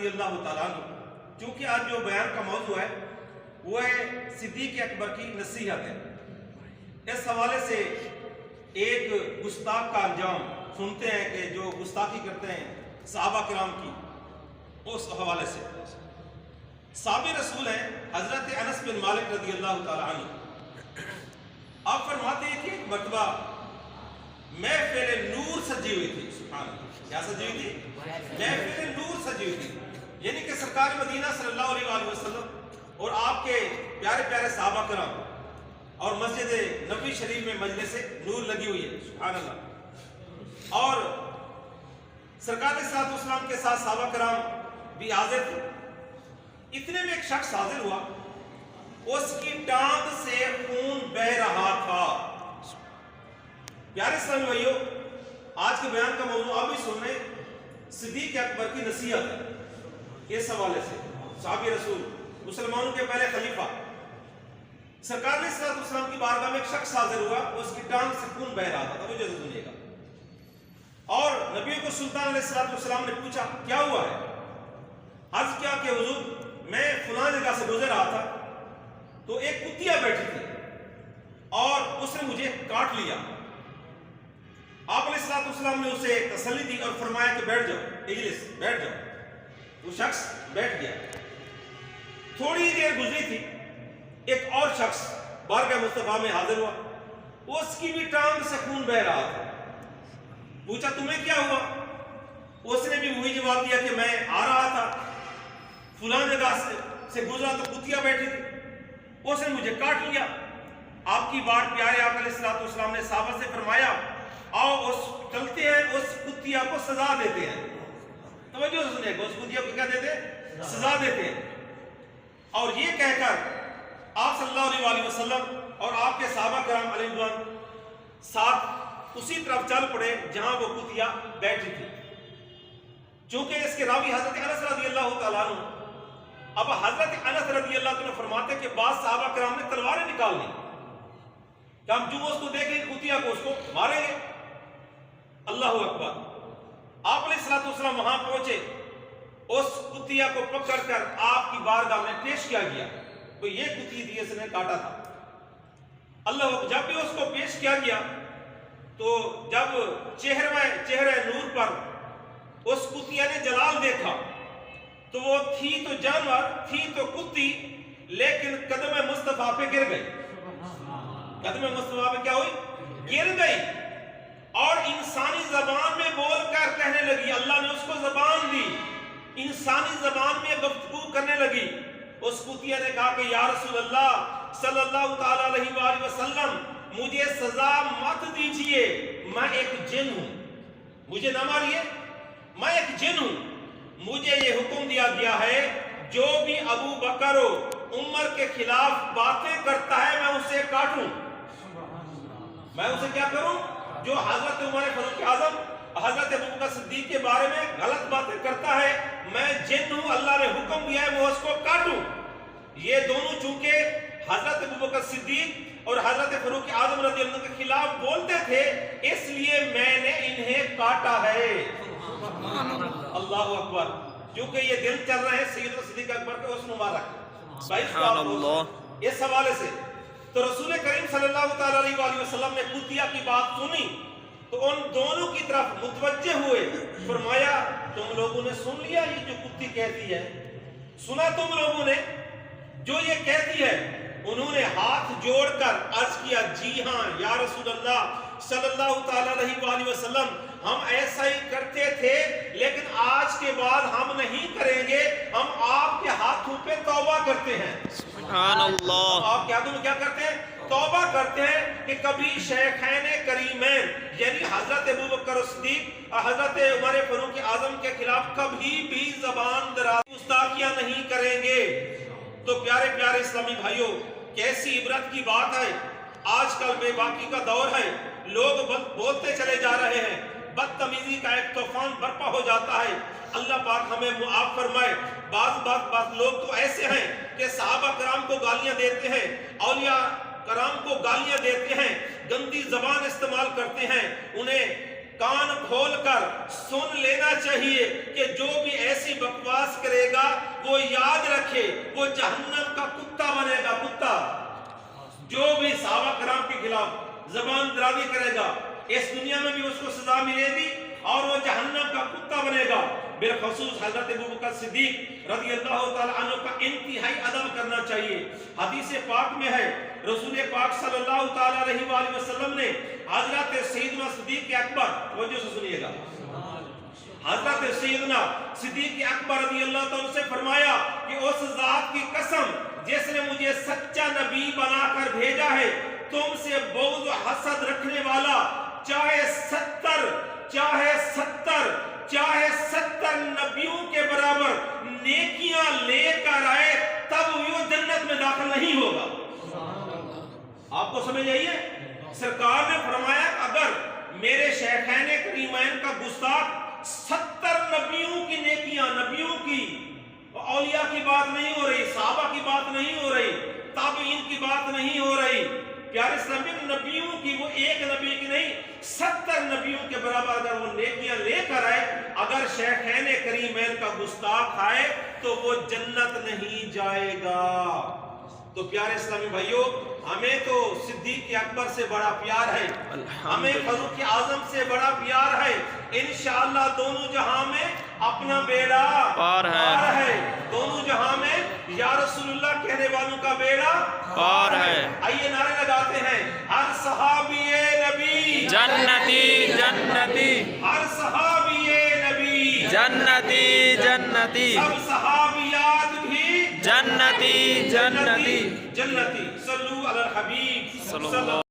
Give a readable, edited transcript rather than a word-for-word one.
رضی اللہ تعالیٰ عنہ، چونکہ آج جو بیان کا موضوع ہے وہ ہے صدیق اکبر کی نصیحت ہے۔ اس حوالے سے ایک گستاخ کا انجام سنتے ہیں کہ جو گستاخی کرتے ہیں صحابہ کرام کی، اس حوالے سے صحابی رسول ہیں حضرت انس بن مالک رضی اللہ تعالیٰ عنہ، آپ فرماتے ہیں کہ ایک مرتبہ محفل نور سجی ہوئی تھی۔ سبحان اللہ، کیا سجی ہوئی تھی؟ محفل نور سجی ہوئی تھی، یعنی کہ سرکار مدینہ صلی اللہ علیہ وآلہ وسلم اور آپ کے پیارے پیارے صحابہ کرام اور مسجد نبوی شریف میں مجلس نور لگی ہوئی ہے۔ سبحان اللہ، اور سرکار صلی اللہ علیہ وسلم کے ساتھ صحابہ کرام بھی حاضر تھے۔ اتنے میں ایک شخص حاضر ہوا، اس کی ٹانگ سے خون بہ رہا تھا۔ پیارے اسلامی بھائیو، آج کے بیان کا موضوع آپ بھی سن رہے ہیں، صدیق اکبر کی نصیحت ہے۔ اس حوالے سے صحابی رسول، مسلمانوں کے پہلے خلیفہ، سرکار صلی اللہ علیہ وسلم کی بارگاہ میں ایک شخص حاضر ہوا، اس کی ٹانگ سے خون بہ رہا تھا۔ توجہ سے سنیے گا۔ اور نبیوں کو سلطان علیہ السلام نے پوچھا کیا ہوا ہے؟ عرض کیا کہ حضور میں فلاں جگہ سے گزر رہا تھا تو ایک کتیا بیٹھی تھی اور اس نے مجھے کاٹ لیا۔ آپ علیہ السلام نے اسے تسلی دی اور فرمایا کہ بیٹھ جاؤ، اجلس، بیٹھ جاؤ۔ وہ شخص بیٹھ گیا۔ تھوڑی دیر گزری تھی، ایک اور شخص بارگاہ مصطفیٰ میں حاضر ہوا، اس کی بھی ٹانگ سے خون بہ رہا تھا۔ پوچھا تمہیں کیا ہوا؟ اس نے بھی وہی جواب دیا کہ میں آ رہا تھا، فلاں جگہ سے گزرا تو کتیا بیٹھی تھی، اس نے مجھے کاٹ لیا۔ آپ کی بات پیارے آقا علیہ السلام نے صحابہ سے فرمایا آؤ چلتے ہیں، اس کتیا کو سزا دیتے ہیں۔ توجہ سے سنیں گے، اس کتیا کو کیا دیتے ہیں؟ سزا دیتے ہیں۔ اور یہ کہہ کر آپ صلی اللہ علیہ وآلہ وسلم اور آپ کے صحابہ کرام علیہ رضوان ساتھ اسی طرف چل پڑے جہاں وہ کتیا بیٹھی تھی۔ چونکہ اس کے راوی حضرت انس رضی اللہ تعالیٰ عنہ، اب حضرت انس رضی اللہ تعالیٰ عنہ فرماتے کہ بعض صحابہ کرام نے تلواریں نکال لی کہ ہم جو اس کو دیکھیں کتیا کو اس کو ماریں گے۔ اللہ اکبر۔ آپ علیہ السلام وہاں پہنچے، اس کتیا کو پکڑ کر آپ کی بارگاہ میں پیش کیا گیا۔ تو یہ کتی تھی، اس نے کاٹا تھا۔ اللہ اکبر۔ جب بھی اس کو پیش کیا گیا تو جب چہرہ نور پر اس کتیا نے جلال دیکھا تو وہ تھی تو جانور، تھی تو کتی، لیکن قدم مصطفیٰ پہ گر گئی۔ قدم مصطفیٰ پہ کیا ہوئی؟ گر گئی، اور انسانی زبان میں بول کر کہنے لگی۔ اللہ نے اس کو زبان دی، انسانی زبان میں گفتگو کرنے لگی۔ اس کتیا نے کہا کہ یا رسول اللہ صلی اللہ تعالیٰ علیہ وآلہ وسلم، مجھے سزا مت دیجئے، میں ایک جن ہوں، مجھے نہ ماریے، میں ایک جن ہوں۔ مجھے یہ حکم دیا گیا ہے جو بھی ابو بکر و عمر کے خلاف باتیں کرتا ہے میں اسے کاٹوں۔ میں اسے کیا کروں؟ جو حضرت عمر فاروق اعظم، حضرت ابوبکر صدیق کے بارے میں غلط باتیں کرتا ہے، میں جن ہوں، اللہ نے حکم دیا ہے میں اس کو کاٹوں۔ یہ دونوں چونکہ حضرت ابوبکر صدیق اور حضرت فاروق اعظم رضی اللہ عنہ کے خلاف بولتے تھے، اس لیے میں نے انہیں کاٹا ہے۔ اللہ اکبر۔ کیونکہ یہ دن چل رہے ہیں سیدنا صدیق اکبر کے حسن مبارک۔ سبحان اللہ۔ اس حوالے سے تو رسول کریم صلی اللہ تعالیٰ علیہ وآلہ وسلم نے کتیا کی بات سنی تو ان دونوں کی طرف متوجہ ہوئے، فرمایا تم لوگوں نے سن لیا یہ جو کتی کہتی ہے؟ سنا تم لوگوں نے جو یہ کہتی ہے؟ انہوں نے ہاتھ جوڑ کر عرض کیا جی ہاں یا رسول اللہ صلی اللہ تعالیٰ علیہ وآلہ وسلم، ہم ایسا ہی کرتے تھے لیکن آج کے بعد ہم نہیں کریں گے، ہم آپ کے ہاتھوں پہ توبہ کرتے ہیں۔ سبحان اللہ۔ آپ کے ہاتھوں میں کیا کرتے ہیں؟ توبہ کرتے ہیں کہ کبھی شیخین کریمین یعنی حضرت ابوبکر صدیق اور حضرت عمر فاروق اعظم کے خلاف کبھی بھی زبان درازی گستاخیاں نہیں کریں گے۔ تو پیارے پیارے اسلامی بھائیوں، کیسی عبرت کی بات ہے۔ آج کل بے باکی کا دور ہے، لوگ بولتے چلے جا رہے ہیں، بدتمیزی کا ایک طوفان برپا ہو جاتا ہے۔ اللہ پاک ہمیں معاف فرمائے۔ بعض لوگ تو ایسے ہیں کہ صحابہ کرام کو گالیاں دیتے ہیں، اولیاء کرام کو گالیاں دیتے ہیں، گندی زبان استعمال کرتے ہیں۔ انہیں کان کھول کر سن لینا چاہیے کہ جو بھی ایسی بکواس کرے وہ یاد رکھے وہ جہنم کا کتا بنے گا، کتا۔ جو بھی صحابہ کرام کے خلاف زبان درازی کرے گا اس دنیا میں بھی اس کو سزا ملے گی اور وہ جہنم کا کتا بنے گا۔ بالخصوص حضرت ابوبکر صدیق رضی اللہ تعالیٰ عنہ کا انتہائی ادب کرنا چاہیے۔ حدیث پاک میں ہے رسول پاک صلی اللہ تعالیٰ علیہ وآلہ وسلم نے حضرت سیدنا صدیق اکبر، توجہ سے سنیے گا، حضرت سیدنا صدیق اکبر رضی اللہ تعالیٰ سے فرمایا کہ اس ذات کی قسم جس نے مجھے سچا نبی بنا کر بھیجا ہے، تم سے بغض و حسد رکھنے والا چاہے 70 نبیوں کے برابر نیکیاں لے کر آئے تب وہ جنت میں داخل نہیں ہوگا۔ آپ کو سمجھ آئیے؟ سرکار نے فرمایا اگر میرے شیخین کریمین کا گستاخ 70 نبیوں کی نیکیاں، نبیوں کی، اولیاء کی بات نہیں ہو رہی، صحابہ کی بات نہیں ہو رہی، تابعین کی بات نہیں ہو رہی، پیارے اسلامی نبیوں کی، وہ ایک نبی کی نہیں 70 نبیوں کے برابر اگر وہ نیکیاں لے کر آئے، اگر شیخین کریمین کا گستاخ آئے تو وہ جنت نہیں جائے گا۔ تو پیارے اسلامی بھائیوں، ہمیں تو صدیق اکبر سے بڑا پیار ہے، ہمیں فاروق اعظم سے بڑا پیار ہے۔ انشاءاللہ دونوں جہاں میں اپنا بیڑا پار ہے، دونوں جہاں میں یا رسول اللہ کہنے والوں کا بیڑا پار ہے۔ آئیے نعرے لگاتے ہیں، ہر صحابی نبی جنتی جنتی، ہر صحابی نبی جنتی جنتی، سب صحابیات بھی جنتی جنتی، جنتی۔ صلو علی الحبیب صلی اللہ